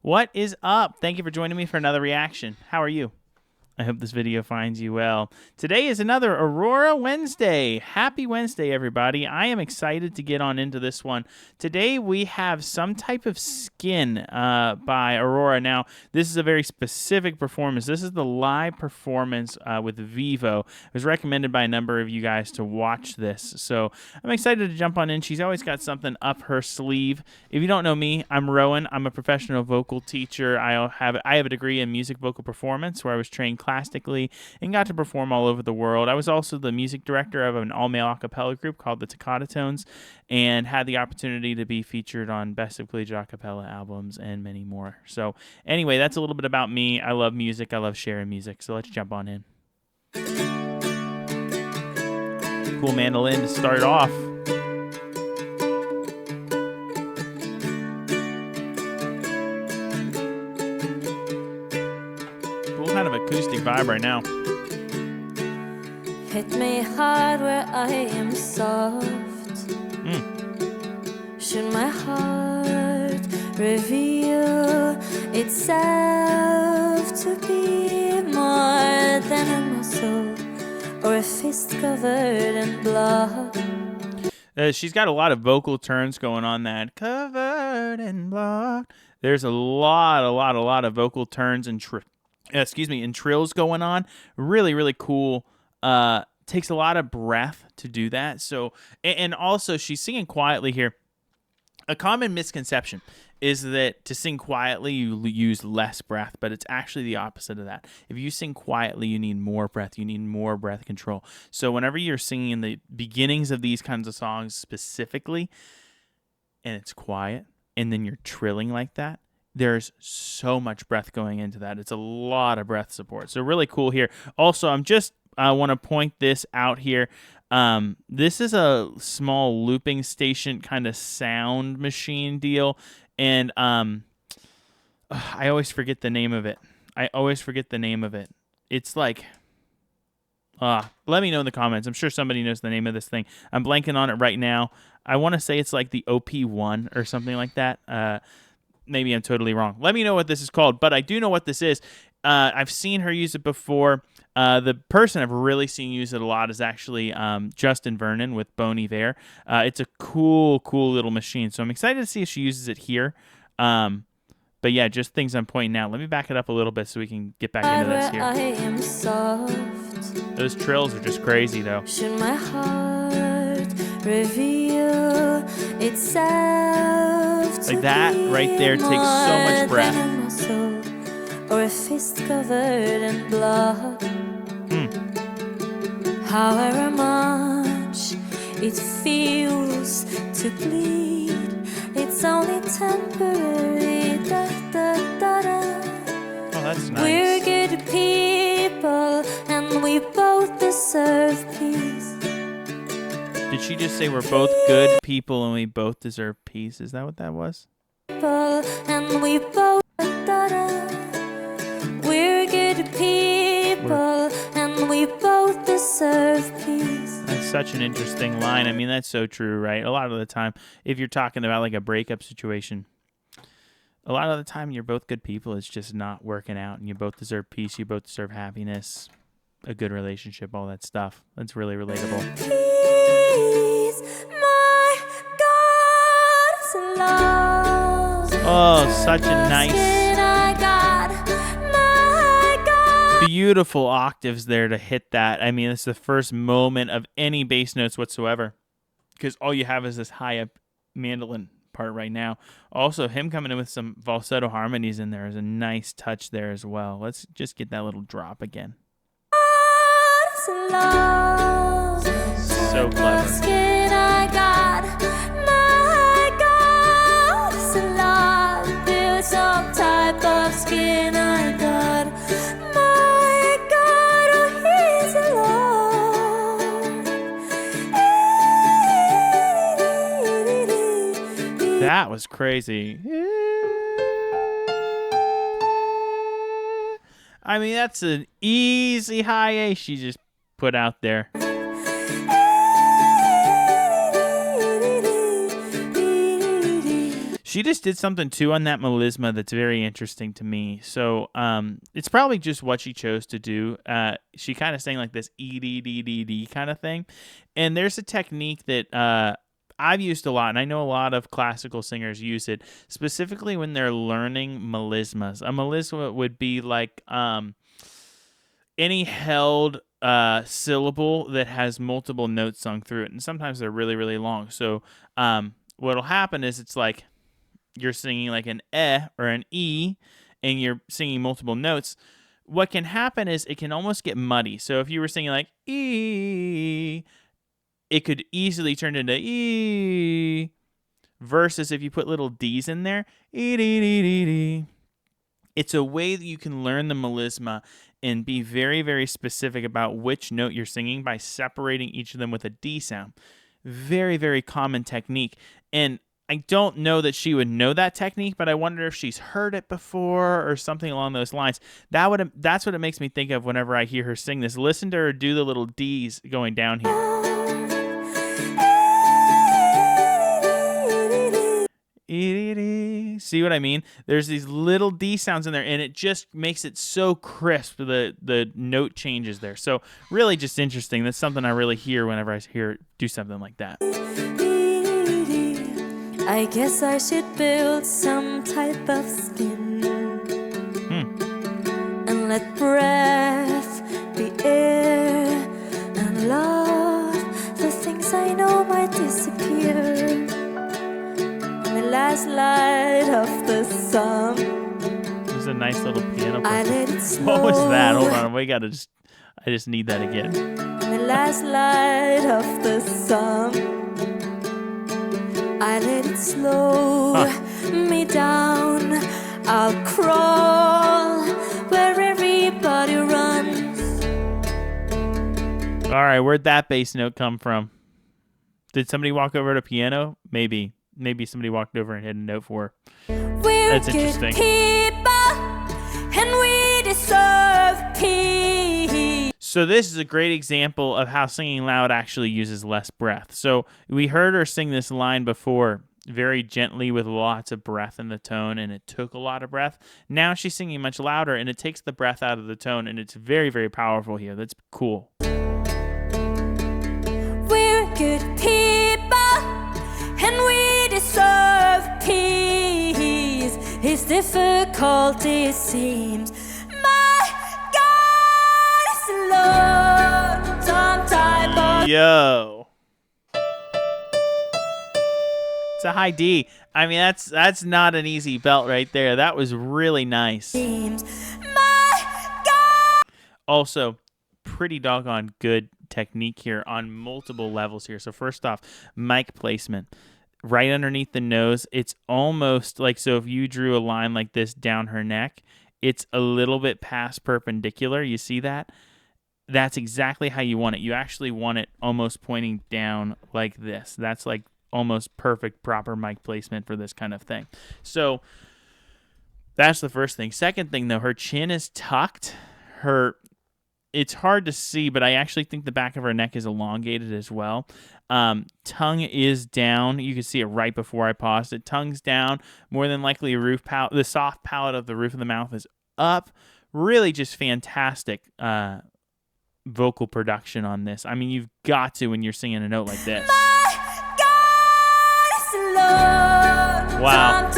What is up? Thank you for joining me for another reaction. How are you? I hope this video finds you well. Today is another Aurora Wednesday. Happy Wednesday, everybody. I am excited to get on into this one. Today we have Some Type of Skin by Aurora. Now, this is a very specific performance. This is the live performance with Vivo. It was recommended by a number of you guys to watch this. So I'm excited to jump on in. She's always got something up her sleeve. If you don't know me, I'm Rowan. I'm a professional vocal teacher. I have a degree in music vocal performance where I was trained classically and got to perform all over the world. I was also the music director of an all-male a cappella group called the Toccata Tones and had the opportunity to be featured on Best of Collegiate a cappella albums and many more. So anyway, that's a little bit about me. I love music. I love sharing music. So let's jump on in. Cool mandolin to start off. Kind of acoustic vibe right now. Hit me hard where I am soft. Should my heart reveal itself to be more than a muscle or a fist covered in blood? She's got a lot of vocal turns going on that covered in blood. There's a lot of vocal turns and and trills going on. Really, really cool. Takes a lot of breath to do that. So, and also she's singing quietly here. A common misconception is that to sing quietly, you use less breath, but it's actually the opposite of that. If you sing quietly, you need more breath. You need more breath control. So whenever you're singing in the beginnings of these kinds of songs specifically, and it's quiet, and then you're trilling like that, there's so much breath going into that. It's a lot of breath support. So really cool here. Also, I want to point this out here. This is a small looping station kind of sound machine deal. And I always forget the name of it. It's like, let me know in the comments. I'm sure somebody knows the name of this thing. I'm blanking on it right now. I want to say it's like the OP1 or something like that. Maybe I'm totally wrong. Let me know what this is called, but I do know what this is. I've seen her use it before. The person I've really seen use it a lot is actually Justin Vernon with Bon Iver. It's a cool little machine, so I'm excited to see if she uses it here. But yeah, just things I'm pointing out. Let me back it up a little bit so we can get back into this here. I am soft. Those trills are just crazy, though. Should my heart reveal itself like that right there takes so much breath. Or a fist covered in blood. However much it feels to bleed, it's only temporary. Da, da, da, da. Oh, that's nice. We're good people and we both deserve peace. Did she just say we're both good people and we both deserve peace? Is that what that was? And we both, we're good people and we both deserve peace. That's such an interesting line. I mean, that's so true, right? A lot of the time, if you're talking about like a breakup situation, a lot of the time you're both good people. It's just not working out and you both deserve peace. You both deserve happiness, a good relationship, all that stuff. That's really relatable. Peace, my God is love. Oh, such a nice, beautiful octaves there to hit that. I mean, it's the first moment of any bass notes whatsoever because all you have is this high up mandolin part right now. Also, him coming in with some falsetto harmonies in there is a nice touch there as well. Let's just get that little drop again. So clever. Some type of skin I got. My God, oh, he's alone. That was crazy. I mean, that's an easy high A she just put out there. She just did something too on that melisma that's very interesting to me. So it's probably just what she chose to do. She kind of sang like this E-D-D-D-D kind of thing. And there's a technique that I've used a lot, and I know a lot of classical singers use it, specifically when they're learning melismas. A melisma would be like any held syllable that has multiple notes sung through it. And sometimes they're really, really long. So what'll happen is it's like you're singing like an or an E, and you're singing multiple notes. What can happen is it can almost get muddy. So if you were singing like E, it could easily turn into E, versus if you put little D's in there, E-D-D-D-D. It's a way that you can learn the melisma and be very, very specific about which note you're singing by separating each of them with a D sound. Very, very common technique. And I don't know that she would know that technique, but I wonder if she's heard it before or something along those lines. That's what it makes me think of whenever I hear her sing this. Listen to her do the little D's going down here. See what I mean? There's these little D sounds in there, and it just makes it so crisp, the note changes there. So really just interesting. That's something I really hear whenever I hear her do something like that. I guess I should build some type of skin and let breath be air and love. The things I know might disappear in the last light of the sun. There's a nice little piano. I let it slow. What was that? Hold on, I just need that again. In the last light of the sun, I let it slow me down. I'll crawl where everybody runs. All right, where'd that bass note come from? Did somebody walk over to piano? Maybe somebody walked over and hit a note for her. That's interesting. People, and we deserve peace. So this is a great example of how singing loud actually uses less breath. So we heard her sing this line before very gently with lots of breath in the tone, and it took a lot of breath. Now she's singing much louder, and it takes the breath out of the tone, and it's very, very powerful here. That's cool. We're good people, and we deserve peace. If difficulty seems, Yo, it's a high D. I mean, that's not an easy belt right there. That was really nice. Also, pretty doggone good technique here on multiple levels here. So first off, mic placement. Right underneath the nose, it's almost like, so if you drew a line like this down her neck, it's a little bit past perpendicular. You see that? That's exactly how you want it. You actually want it almost pointing down like this. That's like almost perfect, proper mic placement for this kind of thing. So that's the first thing. Second thing, though, her chin is tucked. It's hard to see, but I actually think the back of her neck is elongated as well. Tongue is down. You can see it right before I paused it. Tongue's down. More than likely, the soft palate of the roof of the mouth is up. Really just fantastic vocal production on this. I mean, you've got to when you're singing a note like this. Wow.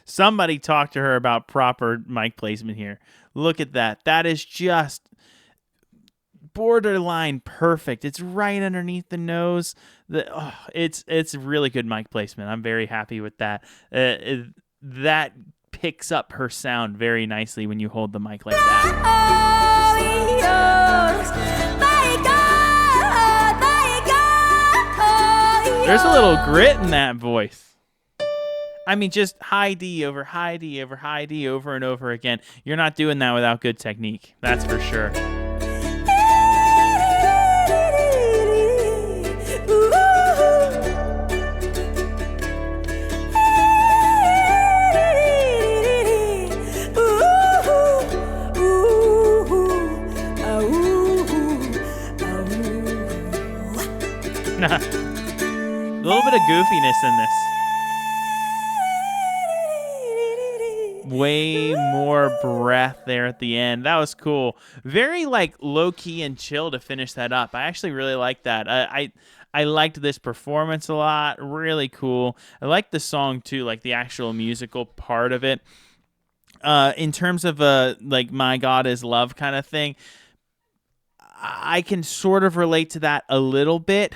Somebody talk to her about proper mic placement here. Look at that. That is just borderline perfect. It's right underneath the nose. It's really good mic placement. I'm very happy with that. That picks up her sound very nicely when you hold the mic like that. There's a little grit in that voice. I mean, just high D over high D over high D over and over again. You're not doing that without good technique. That's for sure. A little bit of goofiness in this. Way more breath there at the end. That was cool. Very like low key and chill to finish that up. I actually really like that. I liked this performance a lot. Really cool. I like the song too, like the actual musical part of it. In terms of like my God is love kind of thing, I can sort of relate to that a little bit.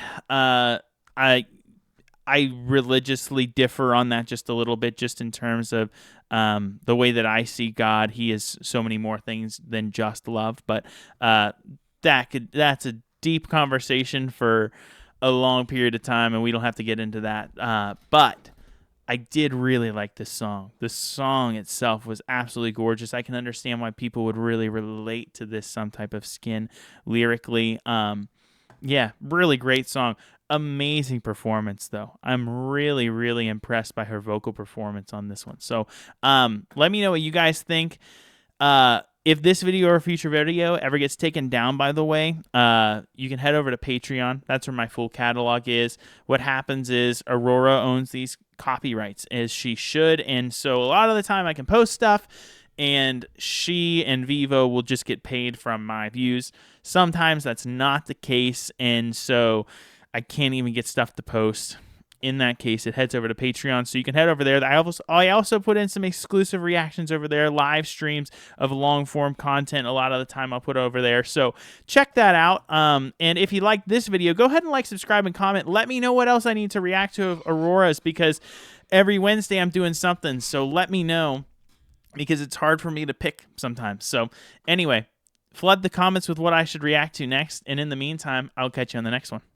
I religiously differ on that just a little bit, just in terms of the way that I see God. He is so many more things than just love. But that's a deep conversation for a long period of time, and we don't have to get into that. But I did really like this song. The song itself was absolutely gorgeous. I can understand why people would really relate to this some type of skin lyrically. Yeah, really great song. Amazing performance, though. I'm really, really impressed by her vocal performance on this one. So let me know what you guys think. If this video or future video ever gets taken down, by the way, you can head over to Patreon. That's where my full catalog is. What happens is Aurora owns these copyrights, as she should. And so a lot of the time I can post stuff, and she and Vivo will just get paid from my views. Sometimes that's not the case, and so I can't even get stuff to post. In that case, it heads over to Patreon, so you can head over there. I also put in some exclusive reactions over there, live streams of long-form content. A lot of the time I'll put over there, so check that out. And if you like this video, go ahead and like, subscribe, and comment. Let me know what else I need to react to of Aurora's, because every Wednesday I'm doing something, so let me know, because it's hard for me to pick sometimes. So anyway, flood the comments with what I should react to next, and in the meantime, I'll catch you on the next one.